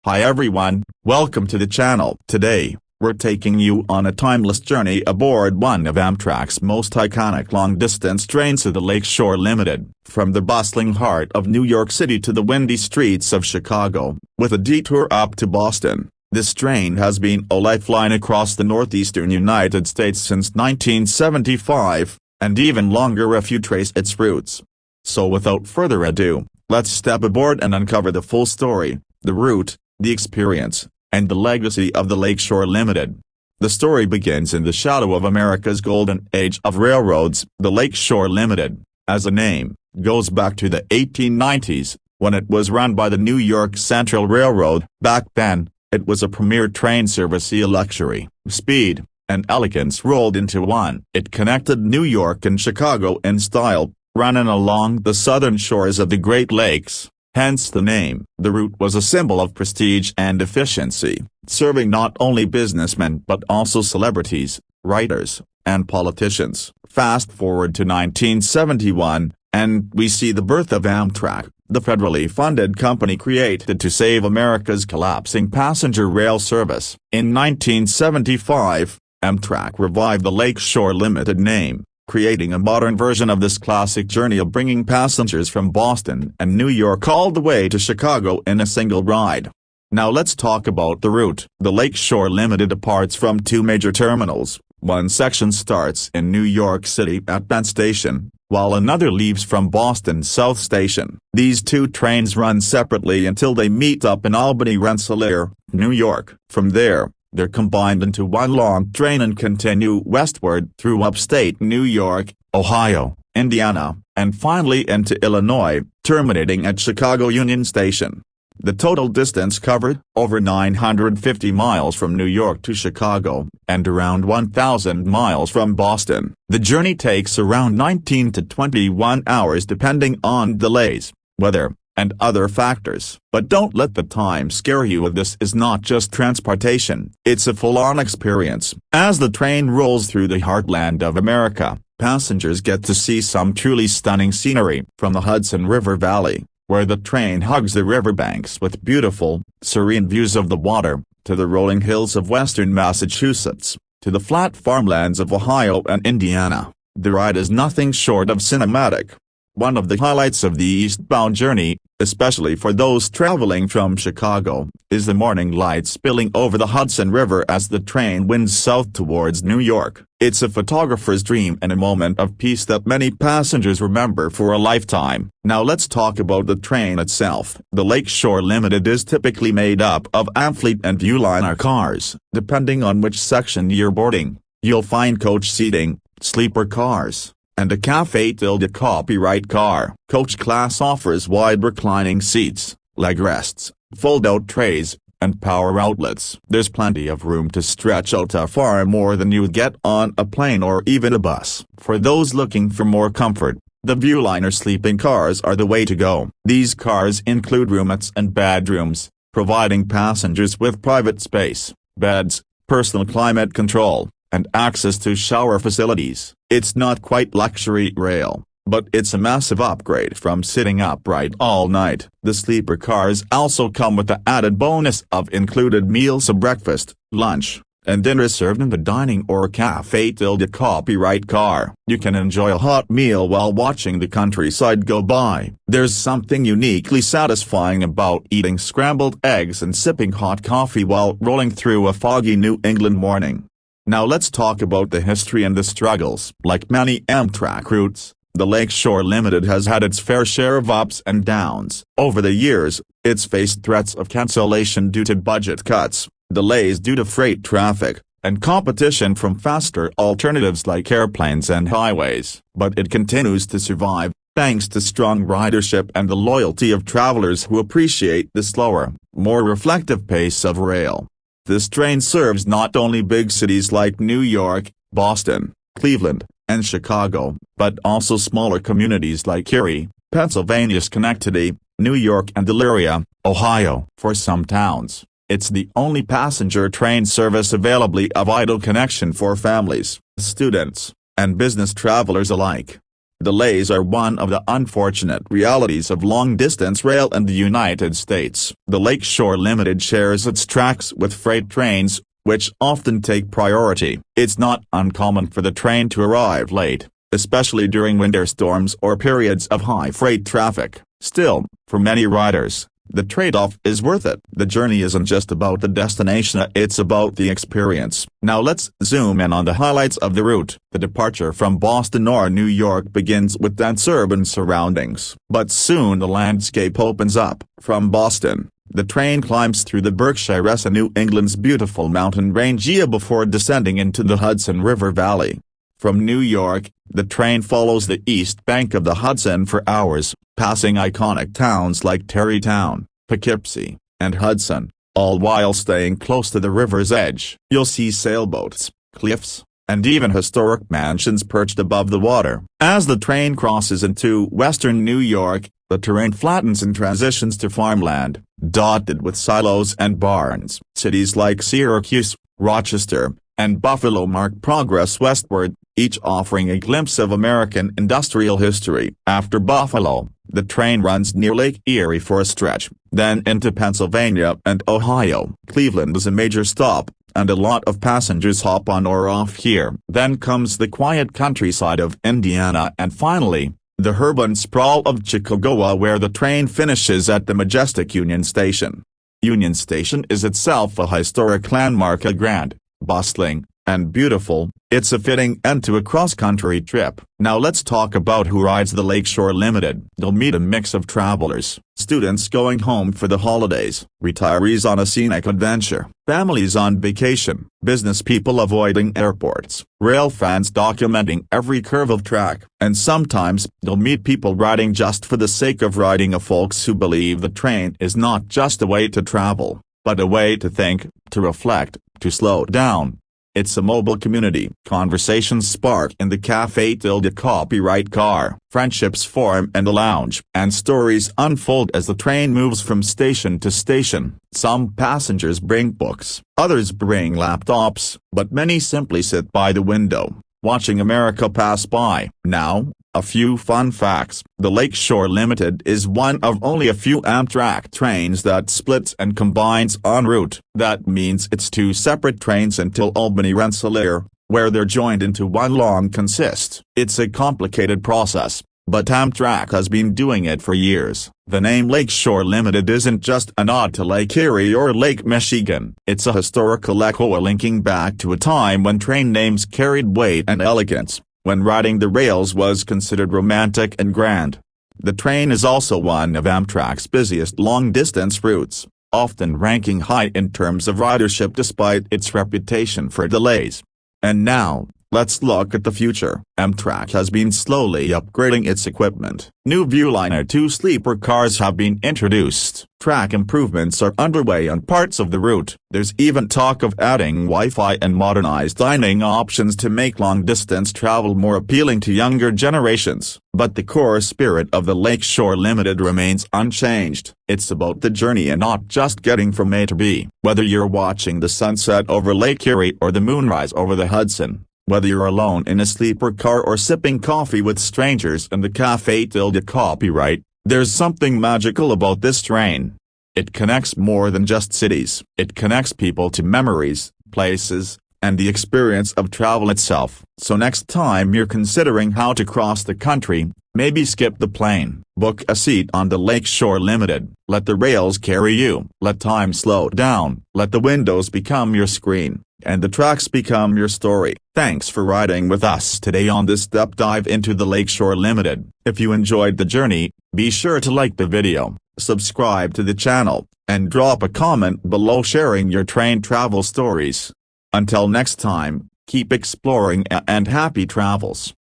Hi everyone, welcome to the channel. Today, we're taking you on a timeless journey aboard one of Amtrak's most iconic long-distance trains to the Lakeshore Limited, from the bustling heart of New York City to the windy streets of Chicago, with a detour up to Boston. This train has been a lifeline across the northeastern United States since 1975, and even longer if you trace its roots. So without further ado, let's step aboard and uncover the full story, the route, the experience, and the legacy of the Lakeshore Limited. The story begins in the shadow of America's golden age of railroads. The Lakeshore Limited, as a name, goes back to the 1890s, when it was run by the New York Central Railroad. Back then, it was a premier train service. Luxury, speed, and elegance rolled into one. It connected New York and Chicago in style, running along the southern shores of the Great Lakes. Hence the name. The route was a symbol of prestige and efficiency, serving not only businessmen but also celebrities, writers, and politicians. Fast forward to 1971, and we see the birth of Amtrak, the federally funded company created to save America's collapsing passenger rail service. In 1975, Amtrak revived the Lakeshore Limited name, creating a modern version of this classic journey of bringing passengers from Boston and New York all the way to Chicago in a single ride. Now let's talk about the route. The Lakeshore Limited departs from two major terminals. One section starts in New York City at Penn Station, while another leaves from Boston South Station. These two trains run separately until they meet up in Albany, Rensselaer, New York. From there, they're combined into one long train and continue westward through upstate New York, Ohio, Indiana, and finally into Illinois, terminating at Chicago Union Station. The total distance covered, over 950 miles from New York to Chicago, and around 1,000 miles from Boston. The journey takes around 19 to 21 hours depending on delays, weather, and other factors. But don't let the time scare you. This is not just transportation, it's a full-on experience. As the train rolls through the heartland of America, passengers get to see some truly stunning scenery, from the Hudson River Valley, where the train hugs the riverbanks with beautiful, serene views of the water, to the rolling hills of western Massachusetts, to the flat farmlands of Ohio and Indiana. The ride is nothing short of cinematic. One of the highlights of the eastbound journey, especially for those traveling from Chicago, is the morning light spilling over the Hudson River as the train winds south towards New York. It's a photographer's dream and a moment of peace that many passengers remember for a lifetime. Now let's talk about the train itself. The Lakeshore Limited is typically made up of Amfleet and Viewliner cars. Depending on which section you're boarding, you'll find coach seating, sleeper cars, and a cafe-copyright car. Coach class offers wide reclining seats, leg rests, fold-out trays, and power outlets. There's plenty of room to stretch out to far more than you'd get on a plane or even a bus. For those looking for more comfort, the Viewliner sleeping cars are the way to go. These cars include roomettes and bedrooms, providing passengers with private space, beds, personal climate control, and access to shower facilities. It's not quite luxury rail, but it's a massive upgrade from sitting upright all night. The sleeper cars also come with the added bonus of included meals: a breakfast, lunch, and dinner served in the dining or cafe-copyright car. You can enjoy a hot meal while watching the countryside go by. There's something uniquely satisfying about eating scrambled eggs and sipping hot coffee while rolling through a foggy New England morning. Now let's talk about the history and the struggles. Like many Amtrak routes, the Lakeshore Limited has had its fair share of ups and downs. Over the years, it's faced threats of cancellation due to budget cuts, delays due to freight traffic, and competition from faster alternatives like airplanes and highways. But it continues to survive, thanks to strong ridership and the loyalty of travelers who appreciate the slower, more reflective pace of rail. This train serves not only big cities like New York, Boston, Cleveland, and Chicago, but also smaller communities like Erie, Pennsylvania, Schenectady, New York, and Elyria, Ohio. For some towns, it's the only passenger train service available of vital connection for families, students, and business travelers alike. Delays are one of the unfortunate realities of long-distance rail in the United States. The Lakeshore Limited shares its tracks with freight trains, which often take priority. It's not uncommon for the train to arrive late, especially during winter storms or periods of high freight traffic. Still, for many riders, the trade-off is worth it. The journey isn't just about the destination, it's about the experience. Now let's zoom in on the highlights of the route. The departure from Boston or New York begins with dense urban surroundings. But soon the landscape opens up. From Boston, the train climbs through the Berkshires and New England's beautiful mountain range before descending into the Hudson River Valley. From New York, the train follows the east bank of the Hudson for hours, passing iconic towns like Tarrytown, Poughkeepsie, and Hudson, all while staying close to the river's edge. You'll see sailboats, cliffs, and even historic mansions perched above the water. As the train crosses into western New York, the terrain flattens and transitions to farmland, dotted with silos and barns. Cities like Syracuse, Rochester, and Buffalo mark progress westward, each offering a glimpse of American industrial history. After Buffalo, the train runs near Lake Erie for a stretch, then into Pennsylvania and Ohio. Cleveland is a major stop, and a lot of passengers hop on or off here. Then comes the quiet countryside of Indiana and finally, the urban sprawl of Chicago, where the train finishes at the majestic Union Station. Union Station is itself a historic landmark, a grand, bustling, and beautiful. It's a fitting end to a cross-country trip. Now let's talk about who rides the Lakeshore Limited. You'll meet a mix of travelers, students going home for the holidays, retirees on a scenic adventure, families on vacation, business people avoiding airports, rail fans documenting every curve of track, and sometimes you'll meet people riding just for the sake of riding, folks who believe the train is not just a way to travel, but a way to think, to reflect, to slow down. It's a mobile community. Conversations spark in the Café Tilde copyright car. Friendships form in the lounge. And stories unfold as the train moves from station to station. Some passengers bring books. Others bring laptops. But many simply sit by the window, watching America pass by. Now, a few fun facts. The Lakeshore Limited is one of only a few Amtrak trains that splits and combines en route. That means it's two separate trains until Albany-Rensselaer, where they're joined into one long consist. It's a complicated process, but Amtrak has been doing it for years. The name Lakeshore Limited isn't just a nod to Lake Erie or Lake Michigan. It's a historical echo linking back to a time when train names carried weight and elegance, when riding the rails was considered romantic and grand. The train is also one of Amtrak's busiest long-distance routes, often ranking high in terms of ridership despite its reputation for delays. And now, let's look at the future. Amtrak has been slowly upgrading its equipment. New Viewliner 2 sleeper cars have been introduced. Track improvements are underway on parts of the route. There's even talk of adding Wi-Fi and modernized dining options to make long-distance travel more appealing to younger generations. But the core spirit of the Lakeshore Limited remains unchanged. It's about the journey and not just getting from A to B. Whether you're watching the sunset over Lake Erie or the moonrise over the Hudson, whether you're alone in a sleeper car or sipping coffee with strangers in the Café Tilde copyright, there's something magical about this train. It connects more than just cities. It connects people to memories, places, and the experience of travel itself. So next time you're considering how to cross the country, maybe skip the plane. Book a seat on the Lakeshore Limited. Let the rails carry you. Let time slow down. Let the windows become your screen, and the tracks become your story. Thanks for riding with us today on this deep dive into the Lakeshore Limited. If you enjoyed the journey, be sure to like the video, subscribe to the channel, and drop a comment below sharing your train travel stories. Until next time, keep exploring and happy travels.